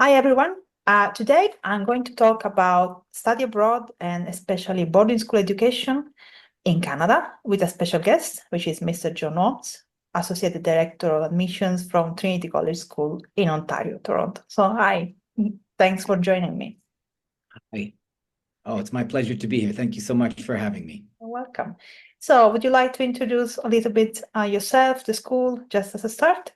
Hi, everyone. Today, I'm going to talk about study abroad and especially boarding school education in Canada with a special guest, which is Mr. John Holmes, Associate Director of Admissions from Trinity College School in Ontario, Toronto. So, hi, thanks for joining me. Hi. Oh, it's my pleasure to be here. Thank you so much for having me. You're welcome. So, would you like to introduce a little bit yourself, the school, just as a start?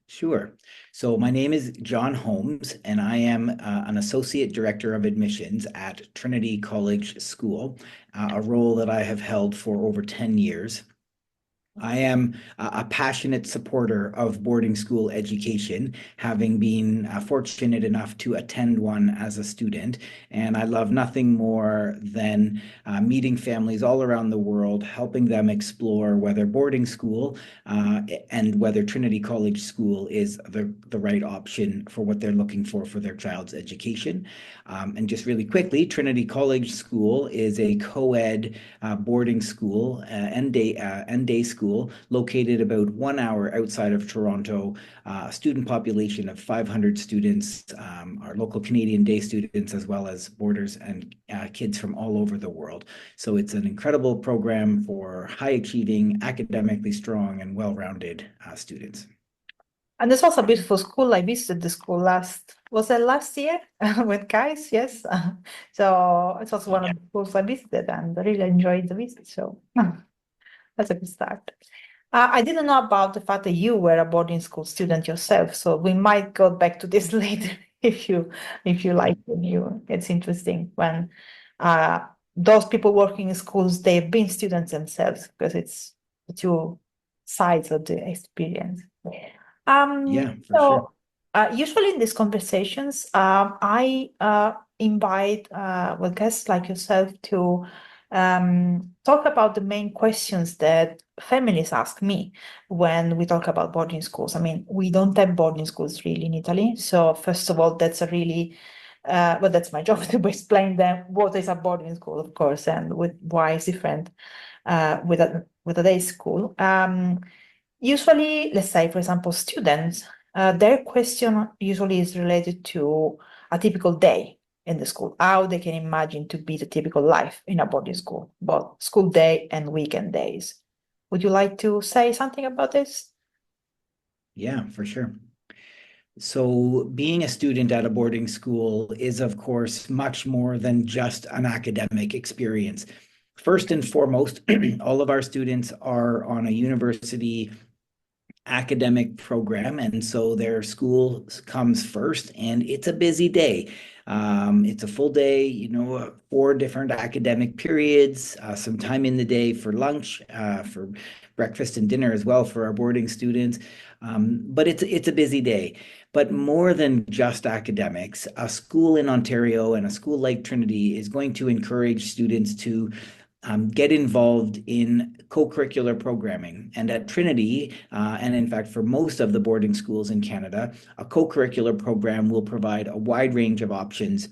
Sure. So my name is John Holmes, and I am an Associate Director of Admissions at Trinity College School, a role that I have held for over 10 years. I am a passionate supporter of boarding school education, having been fortunate enough to attend one as a student. And I love nothing more than meeting families all around the world, helping them explore whether boarding school and whether Trinity College School is the right option for what they're looking for their child's education. And just really quickly, Trinity College School is a co-ed boarding school and day school located about 1 hour outside of Toronto, student population of 500 students, our local Canadian day students, as well as boarders and kids from all over the world. So it's an incredible program for high achieving, academically strong, and well-rounded students. And this was a beautiful school. I visited the school was it last year with guys? Yes. So it was one of the schools I visited and I really enjoyed the visit. So that's a good start. I didn't know about the fact that you were a boarding school student yourself. So we might go back to this later if you like. It's interesting when those people working in schools, they've been students themselves because it's the two sides of the experience. Yeah, for sure. Usually in these conversations, I invite guests like yourself to talk about the main questions that families ask me when we talk about boarding schools. I mean, we don't have boarding schools really in Italy. So first of all, that's a really that's my job to explain them what is a boarding school, of course, and why it's different with a day school. Usually, let's say, for example, students, their question usually is related to a typical day in the school, how they can imagine to be the typical life in a boarding school, both school day and weekend days. Would you like to say something about this? Yeah, for sure. So being a student at a boarding school is, of course, much more than just an academic experience. First and foremost, all of our students are on a university academic program, and so their school comes first, and it's a busy day. It's a full day, 4 different academic periods, some time in the day for lunch, for breakfast and dinner as well for our boarding students. But it's a busy day. But more than just academics, a school in Ontario and a school like Trinity is going to encourage students to get involved in co-curricular programming. And at Trinity, and in fact, for most of the boarding schools in Canada, a co-curricular program will provide a wide range of options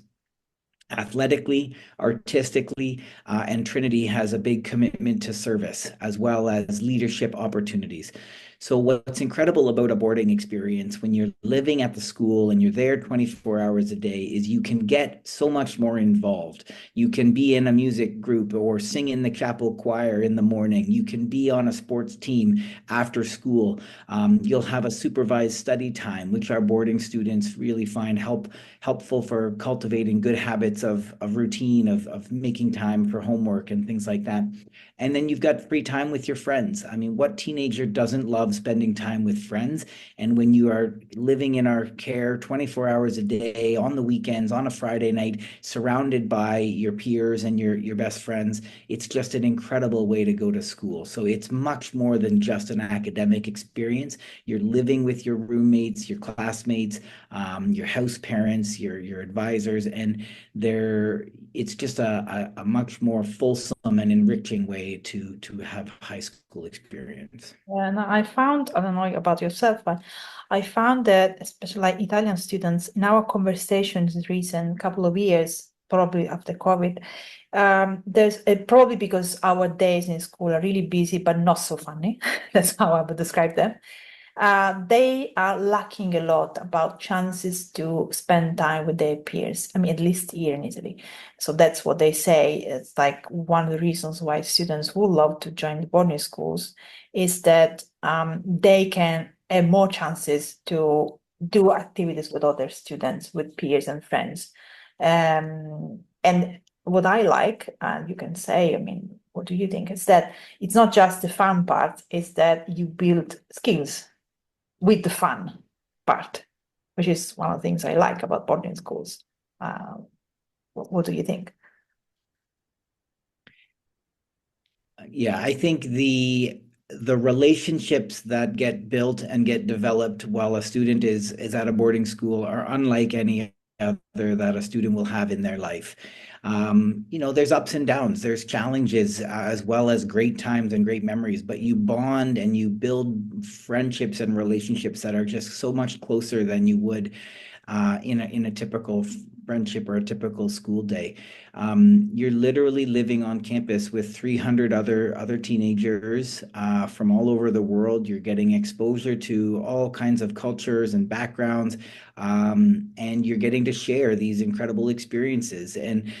athletically, artistically, and Trinity has a big commitment to service as well as leadership opportunities. So what's incredible about a boarding experience when you're living at the school and you're there 24 hours a day is you can get so much more involved. You can be in a music group or sing in the chapel choir in the morning. You can be on a sports team after school. You'll have a supervised study time, which our boarding students really find helpful for cultivating good habits of routine, of making time for homework and things like that. And then you've got free time with your friends. I mean, what teenager doesn't love spending time with friends? And when you are living in our care 24 hours a day, on the weekends, on a Friday night, surrounded by your peers and your best friends, it's just an incredible way to go to school. So it's much more than just an academic experience. You're living with your roommates, your classmates, your house parents, your advisors, and it's just a much more fulsome and enriching way to have high school experience. And I found, I don't know about yourself, but I found that especially like Italian students in our conversations in recent couple of years, probably after COVID, there's probably because our days in school are really busy, but not so funny. That's how I would describe them. they are lacking a lot about chances to spend time with their peers. I mean, at least here in Italy. So that's what they say. It's like one of the reasons why students would love to join the boarding schools is that they can have more chances to do activities with other students, with peers and friends. And what I like, and you can say, I mean, what do you think? Is that it's not just the fun part, it's that you build skills with the fun part, which is one of the things I like about boarding schools. What do you think? Yeah, I think the relationships that get built and get developed while a student is at a boarding school are unlike any other that a student will have in their life. There's ups and downs, there's challenges as well as great times and great memories, but you bond and you build friendships and relationships that are just so much closer than you would in a typical friendship or a typical school day. You're literally living on campus with 300 other teenagers from all over the world. You're getting exposure to all kinds of cultures and backgrounds, and you're getting to share these incredible experiences. And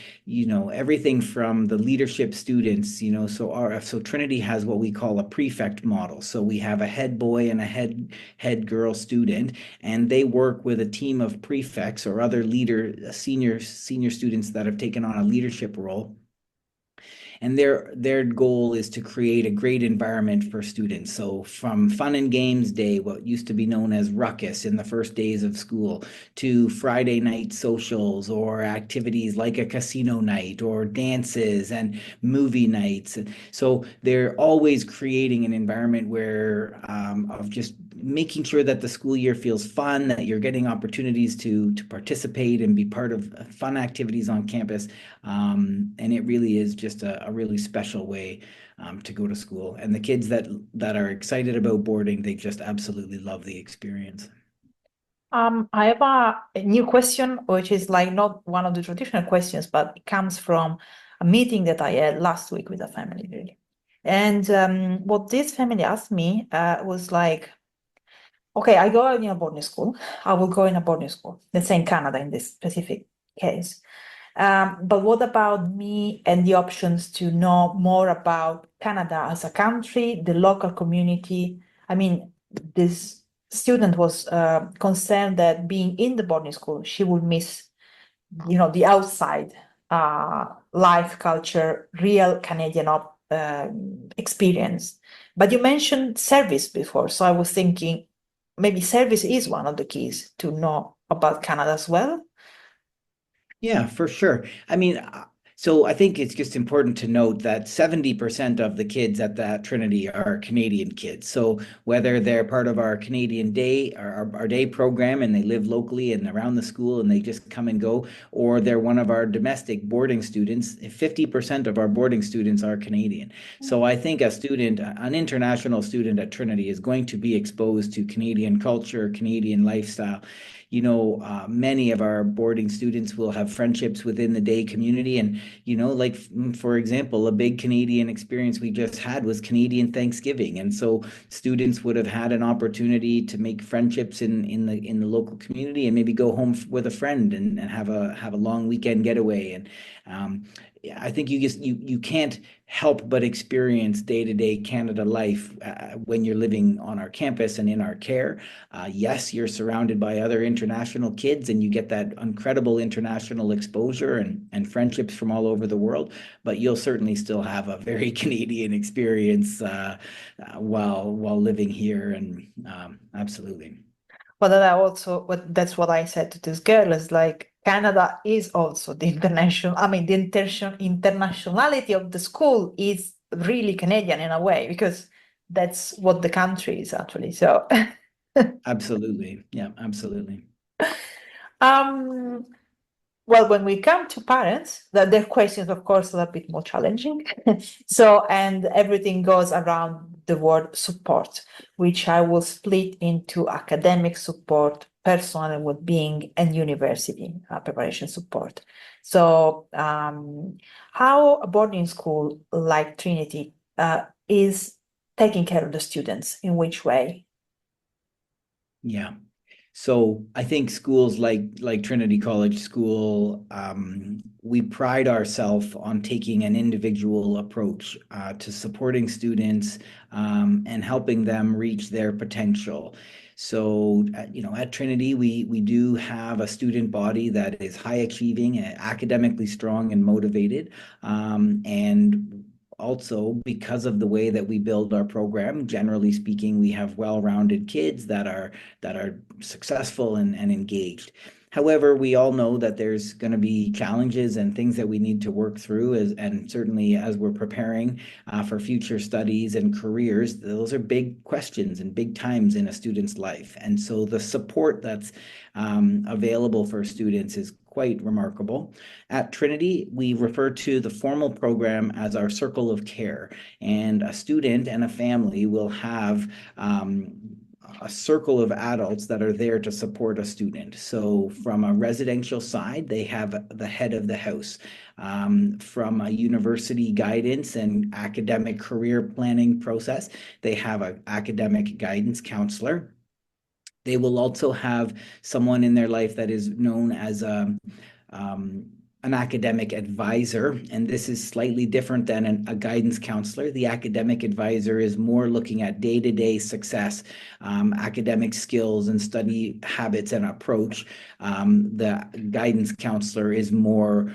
everything from the leadership students. So Trinity has what we call a prefect model. So we have a head boy and a head girl student, and they work with a team of prefects or other senior students that have taken on a leadership role. And their goal is to create a great environment for students. So from fun and games day, what used to be known as ruckus in the first days of school, to Friday night socials or activities like a casino night or dances and movie nights. So they're always creating an environment where of just making sure that the school year feels fun, that you're getting opportunities to participate and be part of fun activities on campus. And it really is just a really special way to go to school. And the kids that are excited about boarding, they just absolutely love the experience. I have a new question, which is like not one of the traditional questions, but it comes from a meeting that I had last week with a family, really. And what this family asked me was like, okay, I go in a boarding school. I will go in a boarding school. Let's say in Canada in this specific case. But what about me and the options to know more about Canada as a country, the local community? I mean, this student was concerned that being in the boarding school, she would miss, the outside life, culture, real Canadian experience. But you mentioned service before, so I was thinking maybe service is one of the keys to know about Canada as well. Yeah, for sure. I mean, so I think it's just important to note that 70% of the kids at that Trinity are Canadian kids. So whether they're part of our Canadian Day, our day program, and they live locally and around the school and they just come and go, or they're one of our domestic boarding students, 50% of our boarding students are Canadian. So I think an international student at Trinity is going to be exposed to Canadian culture, Canadian lifestyle. Many of our boarding students will have friendships within the day community. And, like, for example, a big Canadian experience we just had was Canadian Thanksgiving. And so students would have had an opportunity to make friendships in the local community and maybe go home with a friend and have a long weekend getaway. And I think you can't help but experience day-to-day Canada life when you're living on our campus and in our care. Yes, you're surrounded by other international kids and you get that incredible international exposure and friendships from all over the world, but you'll certainly still have a very Canadian experience while living here. And absolutely. But that's what I said to this girl is like Canada is also the international, I mean, the internationality of the school is really Canadian in a way, because that's what the country is actually. So Absolutely. Yeah, absolutely. um well, when we come to parents, their questions, of course, are a bit more challenging. So, and everything goes around the word support, which I will split into academic support, personal well-being, and university preparation support. So, how a boarding school like Trinity is taking care of the students, in which way? Yeah. So I think schools like Trinity College School, we pride ourselves on taking an individual approach to supporting students and helping them reach their potential. So, at Trinity, we do have a student body that is high achieving, academically strong, and motivated, and also because of the way that we build our program, generally speaking, we have well-rounded kids that are successful and engaged. However, we all know that there's going to be challenges and things that we need to work through, and certainly as we're preparing for future studies and careers, those are big questions and big times in a student's life. And so the support that's available for students is quite remarkable. At Trinity, we refer to the formal program as our circle of care, and a student and a family will have a circle of adults that are there to support a student. So from a residential side, they have the head of the house. From a university guidance and academic career planning process, they have an academic guidance counselor. They will also have someone in their life that is known as um, an academic advisor, and this is slightly different than a guidance counselor. The academic advisor is more looking at day-to-day success, academic skills and study habits and approach. The guidance counselor is more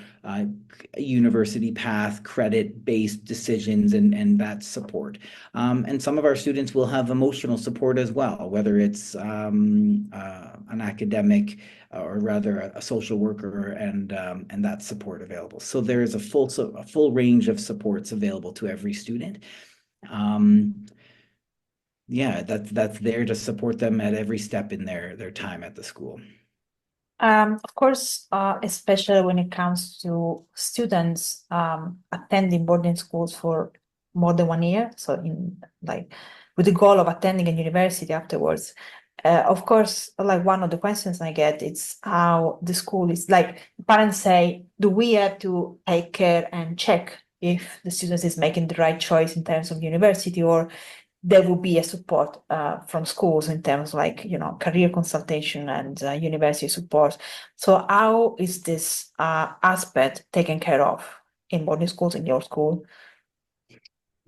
university path, credit-based decisions and that support. And some of our students will have emotional support as well, whether it's an academic or rather a social worker and that support available. So there is a full range of supports available to every student. Yeah, that's there to support them at every step in their time at the school. Of course, especially when it comes to students attending boarding schools for more than 1 year, so in like with the goal of attending a university afterwards. Of course, like one of the questions I get is how the school is like. Parents say, do we have to take care and check if the student is making the right choice in terms of university, or there will be a support from schools in terms like, career consultation and university support. So how is this aspect taken care of in boarding schools, in your school?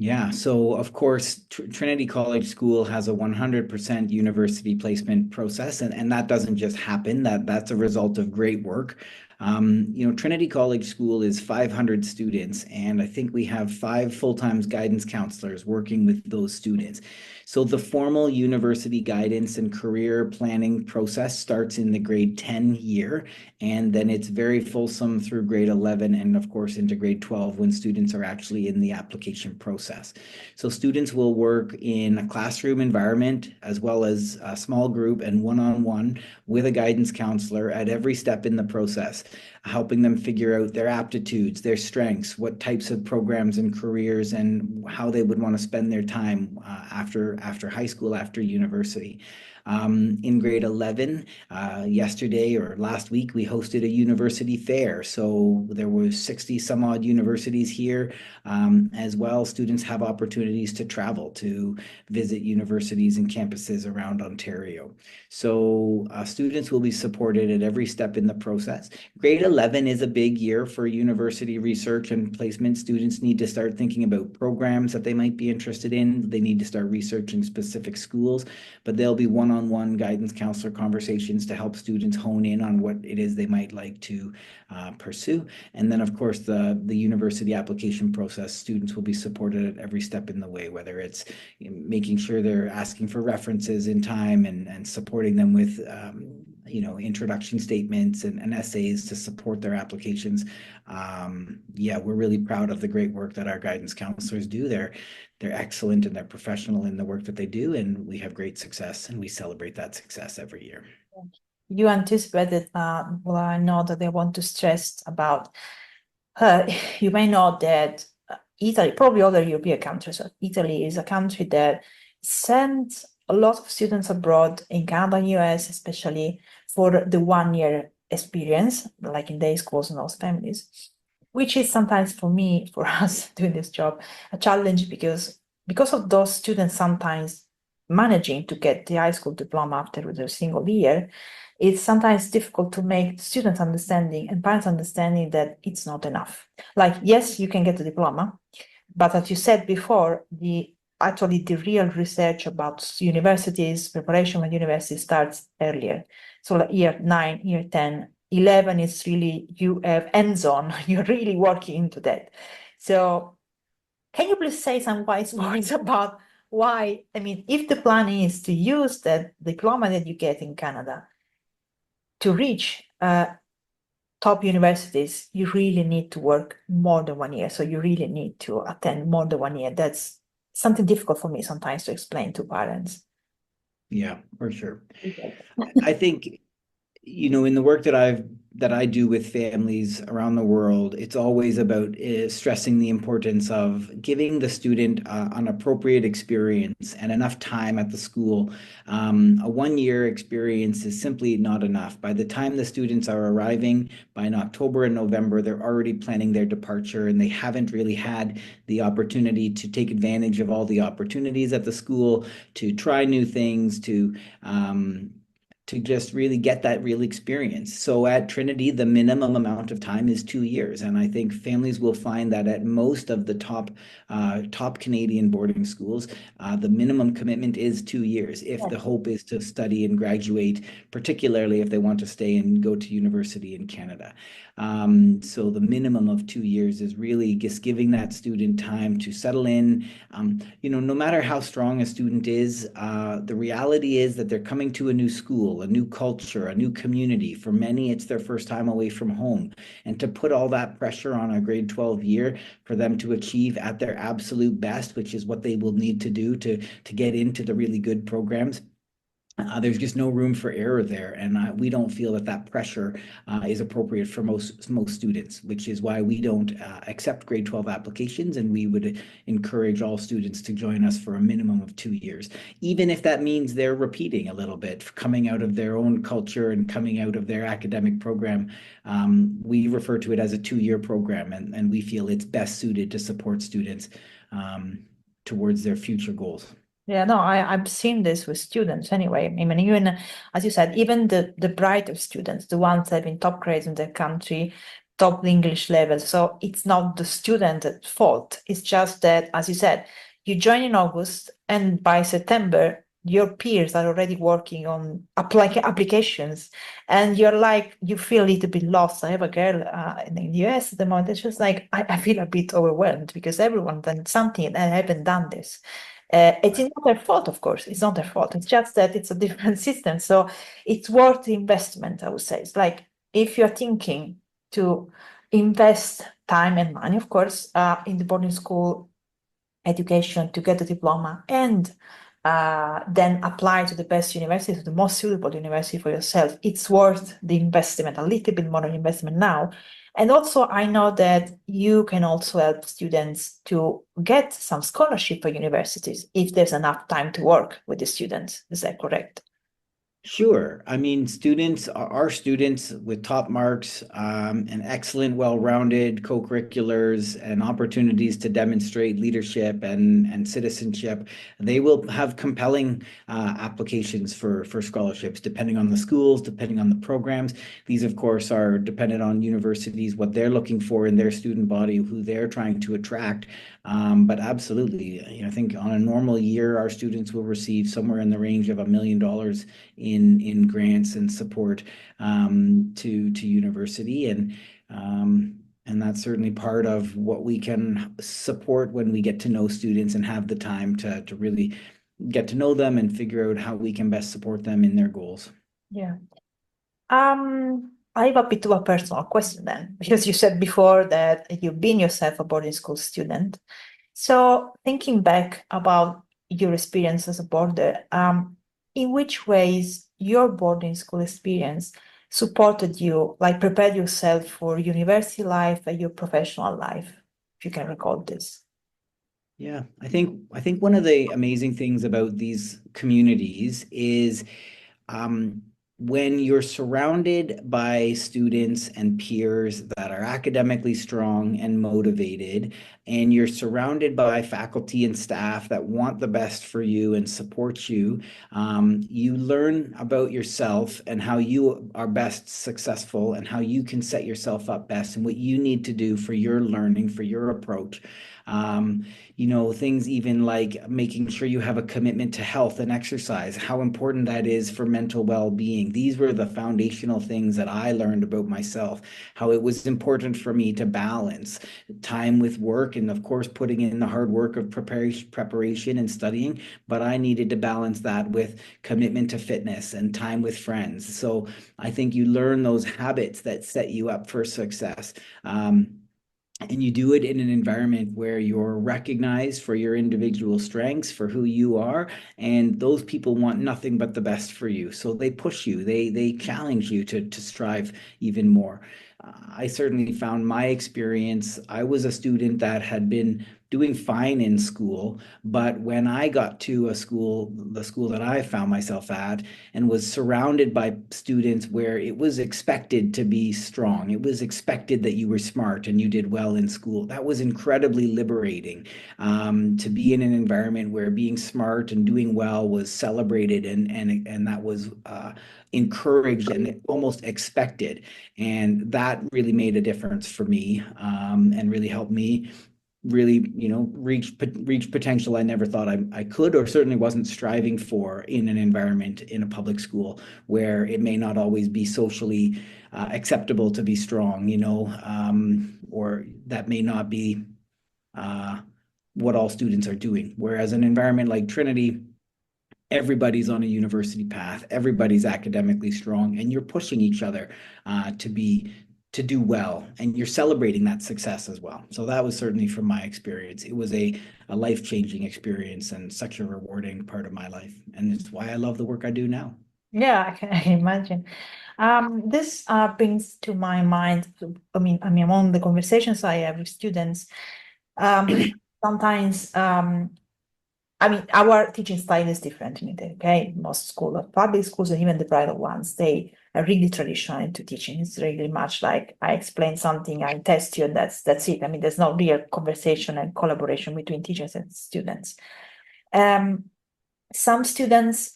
Yeah, so of course, Trinity College School has a 100% university placement process, and that doesn't just happen. That's a result of great work. Trinity College School is 500 students, and I think we have 5 full-time guidance counselors working with those students. So the formal university guidance and career planning process starts in the grade 10 year, and then it's very fulsome through grade 11 and of course into grade 12 when students are actually in the application process. So students will work in a classroom environment as well as a small group and one-on-one with a guidance counselor at every step in the process, helping them figure out their aptitudes, their strengths, what types of programs and careers and how they would want to spend their time after high school, after university. In grade 11, yesterday or last week, we hosted a university fair. So there were 60 some odd universities here as well. Students have opportunities to travel to visit universities and campuses around Ontario. So students will be supported at every step in the process. Grade 11 is a big year for university research and placement. Students need to start thinking about programs that they might be interested in. They need to start researching specific schools, but there'll be one-on-one guidance counselor conversations to help students hone in on what it is they might like to pursue. And then, of course, the university application process, students will be supported at every step in the way, whether it's making sure they're asking for references in time and supporting them with introduction statements and essays to support their applications. We're really proud of the great work that our guidance counselors do. They're excellent and they're professional in the work that they do, and we have great success, and we celebrate that success every year. You anticipated, well, I know that I want to stress about, you may know that Italy, probably other European countries, Italy is a country that sends a lot of students abroad in Canada and US, especially for the 1 year experience, like in day schools and those families, which is sometimes for me, for us doing this job, a challenge because of those students sometimes managing to get the high school diploma after a single year, it's sometimes difficult to make students understanding and parents understanding that it's not enough. Like, yes, you can get the diploma, but as you said before, actually the real research about universities, preparation for university starts earlier. So like year 9, year 10, 11 is really, you have hands-on, you're really working into that. So can you please say some wise words about why, I mean, if the plan is to use that diploma that you get in Canada to reach top universities, you really need to work more than 1 year. So you really need to attend more than 1 year. That's something difficult for me sometimes to explain to parents. Yeah, for sure. I think, in the work that I do with families around the world, it's always about stressing the importance of giving the student an appropriate experience and enough time at the school. A 1 year experience is simply not enough. By the time the students are arriving, by in October and November, they're already planning their departure, and they haven't really had the opportunity to take advantage of all the opportunities at the school, to try new things, to just really get that real experience. So at Trinity, the minimum amount of time is 2 years. And I think families will find that at most of the top Canadian boarding schools, the minimum commitment is 2 years if the hope is to study and graduate, particularly if they want to stay and go to university in Canada. So the minimum of 2 years is really just giving that student time to settle in. No matter how strong a student is, the reality is that they're coming to a new school, a new culture, a new community. For many, it's their first time away from home. And to put all that pressure on a grade 12 year for them to achieve at their absolute best, which is what they will need to do to get into the really good programs, there's just no room for error there, and we don't feel that pressure is appropriate for most students, which is why we don't accept grade 12 applications, and we would encourage all students to join us for a minimum of 2 years, even if that means they're repeating a little bit, coming out of their own culture and coming out of their academic program. We refer to it as a 2-year program, and we feel it's best suited to support students towards their future goals. Yeah, no, I've seen this with students anyway. I mean, even as you said, even the brighter students, the ones having top grades in their country, top English level. So it's not the student at fault. It's just that, as you said, you join in August, and by September, your peers are already working on applications, and you're like, you feel a little bit lost. I have a girl in the US at the moment. It's just like I feel a bit overwhelmed because everyone done something and I haven't done this. It's not their fault, of course. It's not their fault. It's just that it's a different system. So it's worth the investment, I would say. It's like if you're thinking to invest time and money, of course, in the boarding school education to get a diploma and then apply to the best university, to the most suitable university for yourself, it's worth the investment, a little bit more of investment now. And also, I know that you can also help students to get some scholarship for universities if there's enough time to work with the students. Is that correct? Sure. I mean, students are students with top marks, and excellent, well-rounded co-curriculars and opportunities to demonstrate leadership and citizenship. They will have compelling applications for scholarships, depending on the schools, depending on the programs. These, of course, are dependent on universities, what they're looking for in their student body, who they're trying to attract. But absolutely, I think on a normal year, our students will receive somewhere in the range of $1 million in grants and support to university, and that's certainly part of what we can support when we get to know students and have the time to really get to know them and figure out how we can best support them in their goals. Yeah. I have a bit of a personal question then, because you said before that you've been yourself a boarding school student. So thinking back about your experience as a boarder, in which ways your boarding school experience supported you, like prepared yourself for university life and your professional life, if you can recall this? Yeah, I think one of the amazing things about these communities is when you're surrounded by students and peers that are academically strong and motivated, and you're surrounded by faculty and staff that want the best for you and support you, you learn about yourself and how you are best successful and how you can set yourself up best and what you need to do for your learning, for your approach. Things even like making sure you have a commitment to health and exercise, how important that is for mental well-being. These were the foundational things that I learned about myself, how it was important for me to balance time with work and, of course, putting in the hard work of preparation and studying, but I needed to balance that with commitment to fitness and time with friends. So I think you learn those habits that set you up for success. And you do it in an environment where you're recognized for your individual strengths, for who you are, and those people want nothing but the best for you. So they push you, they challenge you to strive even more. I certainly found my experience, I was a student that had been doing fine in school, but when I got to the school that I found myself at, and was surrounded by students where it was expected to be strong, it was expected that you were smart and you did well in school. That was incredibly liberating, to be in an environment where being smart and doing well was celebrated and that was encouraged and almost expected. And that really made a difference for me, and really helped me really, reach potential I never thought I could, or certainly wasn't striving for in an environment in a public school where it may not always be socially acceptable to be strong, or that may not be what all students are doing. Whereas an environment like Trinity, everybody's on a university path, everybody's academically strong, and you're pushing each other to do well, and you're celebrating that success as well. So that was certainly from my experience. It was a life-changing experience and such a rewarding part of my life. And it's why I love the work I do now. Yeah, I can imagine. This brings to my mind, among the conversations I have with students, sometimes, our teaching style is different in Italy, okay? Most schools, public schools, and even the private ones, they are really traditional into teaching. It's really much like I explain something, I test you, and that's it. There's no real conversation and collaboration between teachers and students. Some students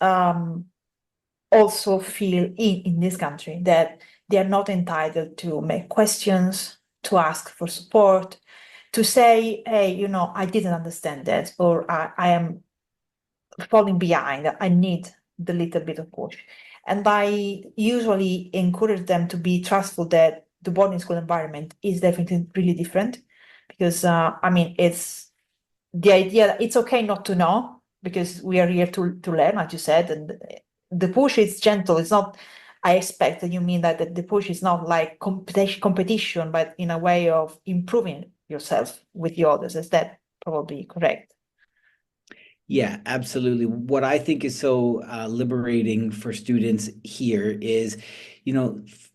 also feel in this country that they are not entitled to make questions, to ask for support, to say, hey, I didn't understand that, or I am falling behind, I need the little bit of push. And I usually encourage them to be trustful that the boarding school environment is definitely really different, because it's the idea that it's okay not to know, because we are here to learn, as you said, and the push is gentle. It's not, I expect that you mean that the push is not like competition, but in a way of improving yourself with the others. Is that probably correct? Yeah, absolutely. What I think is so liberating for students here is,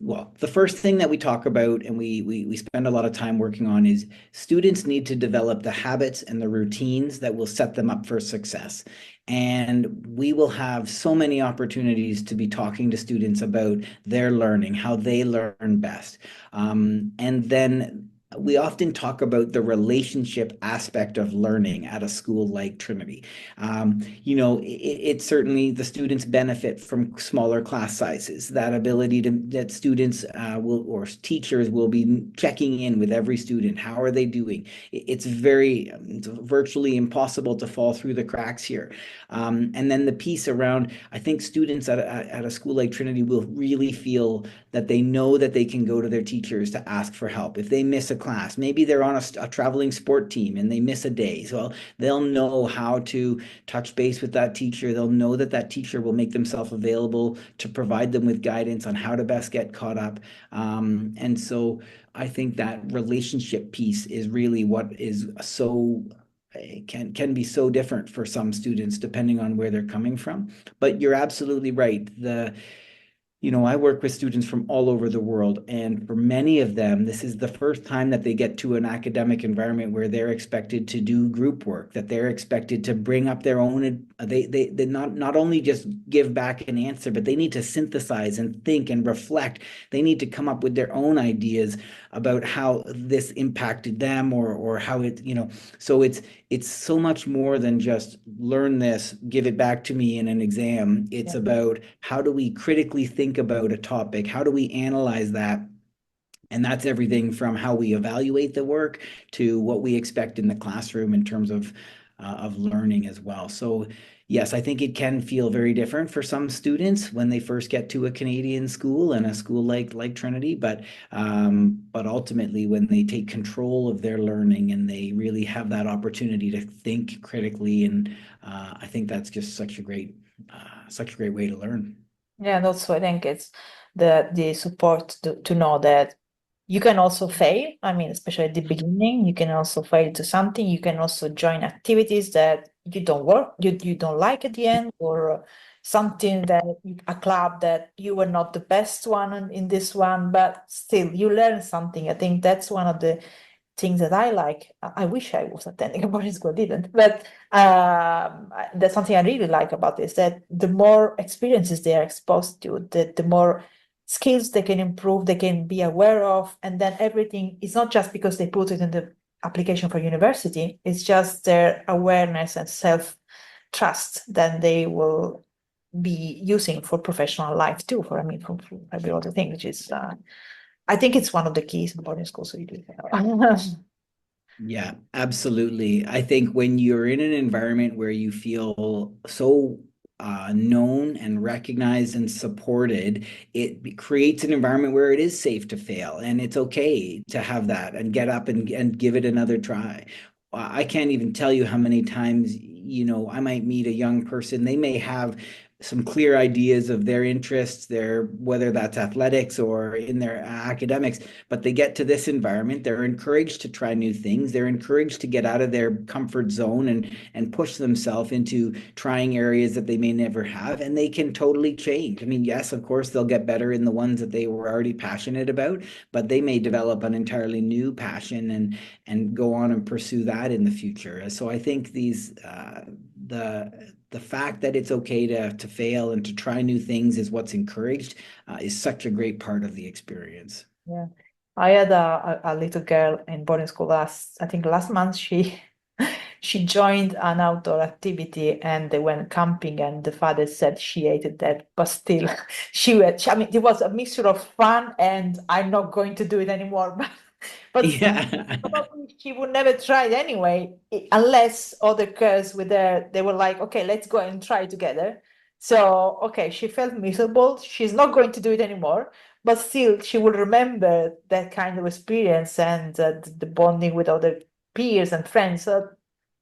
well, the first thing that we talk about and we spend a lot of time working on is students need to develop the habits and the routines that will set them up for success. And we will have so many opportunities to be talking to students about their learning, how they learn best. And then we often talk about the relationship aspect of learning at a school like Trinity. It's certainly the students benefit from smaller class sizes, that ability that students or teachers will be checking in with every student. How are they doing? It's virtually impossible to fall through the cracks here. And then the piece around, I think students at a school like Trinity will really feel that they know that they can go to their teachers to ask for help. If they miss a class, maybe they're on a traveling sport team and they miss a day. So they'll know how to touch base with that teacher. They'll know that that teacher will make themselves available to provide them with guidance on how to best get caught up. And so I think that relationship piece is really what is so can be so different for some students depending on where they're coming from. But you're absolutely right. I work with students from all over the world, and for many of them, this is the first time that they get to an academic environment where they're expected to do group work, that they're expected to bring up their own, they not only just give back an answer, but they need to synthesize and think and reflect. They need to come up with their own ideas about how this impacted them or how it, so it's so much more than just learn this, give it back to me in an exam. It's about how do we critically think about a topic? How do we analyze that? And that's everything from how we evaluate the work to what we expect in the classroom in terms of learning as well. So yes, I think it can feel very different for some students when they first get to a Canadian school and a school like Trinity, but ultimately when they take control of their learning and they really have that opportunity to think critically, and I think that's just such a great way to learn. Yeah, and also I think it's the support to know that you can also fail. I mean, especially at the beginning, you can also fail to something. You can also join activities that you don't like at the end, or something that a club that you were not the best one in this one, but still you learn something. I think that's one of the things that I like. I wish I was attending a boarding school, didn't, but that's something I really like about this, that the more experiences they are exposed to, the more skills they can improve, they can be aware of, and then everything is not just because they put it in the application for university, it's just their awareness and self-trust that they will be using for professional life too, for every other thing, which is I think it's one of the keys in boarding school. So you do. Yeah, absolutely. I think when you're in an environment where you feel so known and recognized and supported, it creates an environment where it is safe to fail and it's okay to have that and get up and give it another try. I can't even tell you how many times, I might meet a young person, they may have some clear ideas of their interests, whether that's athletics or in their academics, but they get to this environment, they're encouraged to try new things, they're encouraged to get out of their comfort zone and push themselves into trying areas that they may never have, and they can totally change. I mean, yes, of course, they'll get better in the ones that they were already passionate about, but they may develop an entirely new passion and go on and pursue that in the future. So I think the fact that it's okay to fail and to try new things is what's encouraged, is such a great part of the experience. Yeah, I had a little girl in boarding school I think last month. She joined an outdoor activity and they went camping, and the father said she hated that, but still I mean, it was a mixture of fun and I'm not going to do it anymore. But Yeah. probably she would never try it anyway, unless other girls were there. They were like, okay, let's go and try it together. So, okay, she felt miserable. She's not going to do it anymore, but still, she will remember that kind of experience and the bonding with other peers and friends. So,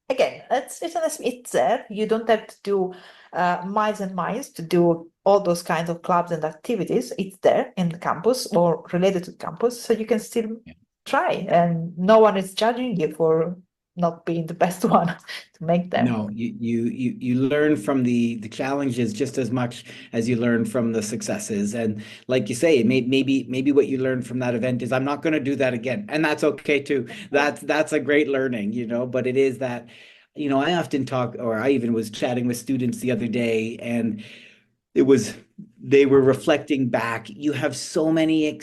again, it's there. You don't have to do miles and miles to do all those kinds of clubs and activities. It's there in the campus or related to the campus, so you can still try, and no one is judging you for not being the best one to make them. No, you learn from the challenges just as much as you learn from the successes. And like you say, maybe what you learned from that event is I'm not going to do that again, and that's okay too. That's a great learning, but it is that, I often talk, or I even was chatting with students the other day, and it was they were reflecting back. You have so many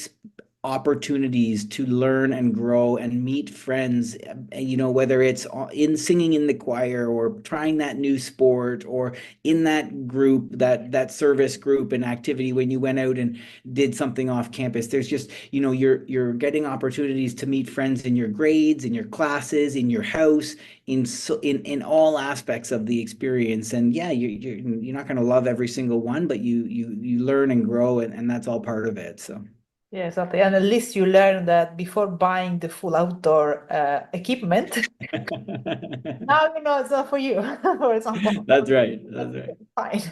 opportunities to learn and grow and meet friends, whether it's in singing in the choir or trying that new sport or in that group, that service group and activity when you went out and did something off campus. There's just, you're getting opportunities to meet friends in your grades, in your classes, in your house, in all aspects of the experience. And yeah, you're not going to love every single one, but you learn and grow, and that's all part of it. So Yeah, exactly. And at least you learn that before buying the full outdoor equipment. Now you know it's not for you, for example. That's right. That's right.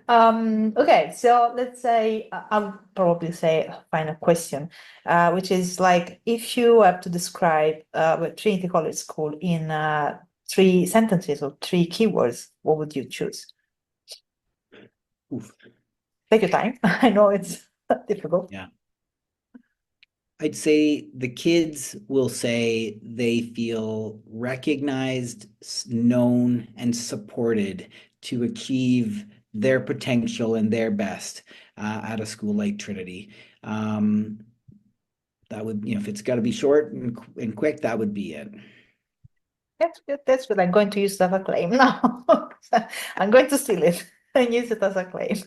Fine. Okay, so let's say I'll probably say a final question, which is like, if you have to describe Trinity College School in 3 sentences or 3 keywords, what would you choose? Oof. take your time. I know it's difficult. Yeah. I'd say the kids will say they feel recognized, known, and supported to achieve their potential and their best at a school like Trinity. That would, if it's got to be short and quick, that would be it. That's good. That's good. I'm going to use that as a claim now. I'm going to steal it and use it as a claim.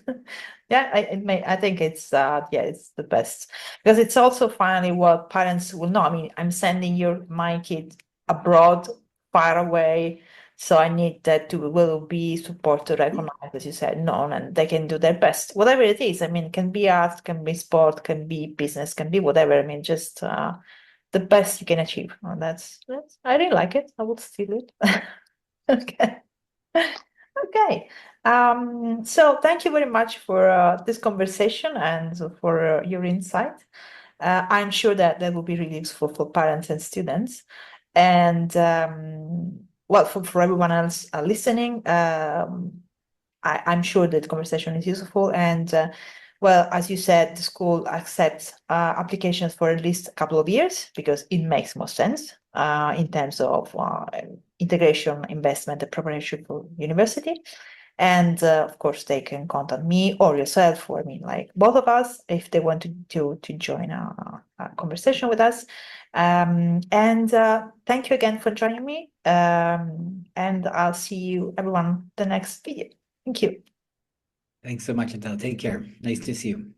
Yeah, I think it's it's the best because it's also finally what parents will know. I mean, I'm sending my kid abroad, far away, so I need that to will be supported, recognized, as you said, known, and they can do their best, whatever it is. I mean, it can be art, can be sport, can be business, can be whatever. I mean, just the best you can achieve. Oh, that's I really like it. I would steal it. Okay. Okay. So thank you very much for this conversation and for your insight. I'm sure that that will be really useful for parents and students. And well, for everyone else listening, I'm sure that the conversation is useful. And well, as you said, the school accepts applications for at least a couple of years because it makes more sense in terms of integration, investment, and preparation for university. And of course, they can contact me or yourself, or I mean, like both of us, if they want to join a conversation with us. And thank you again for joining me. And I'll see you, everyone, the next video. Thank you. Thanks so much, Adele. Take care. Nice to see you.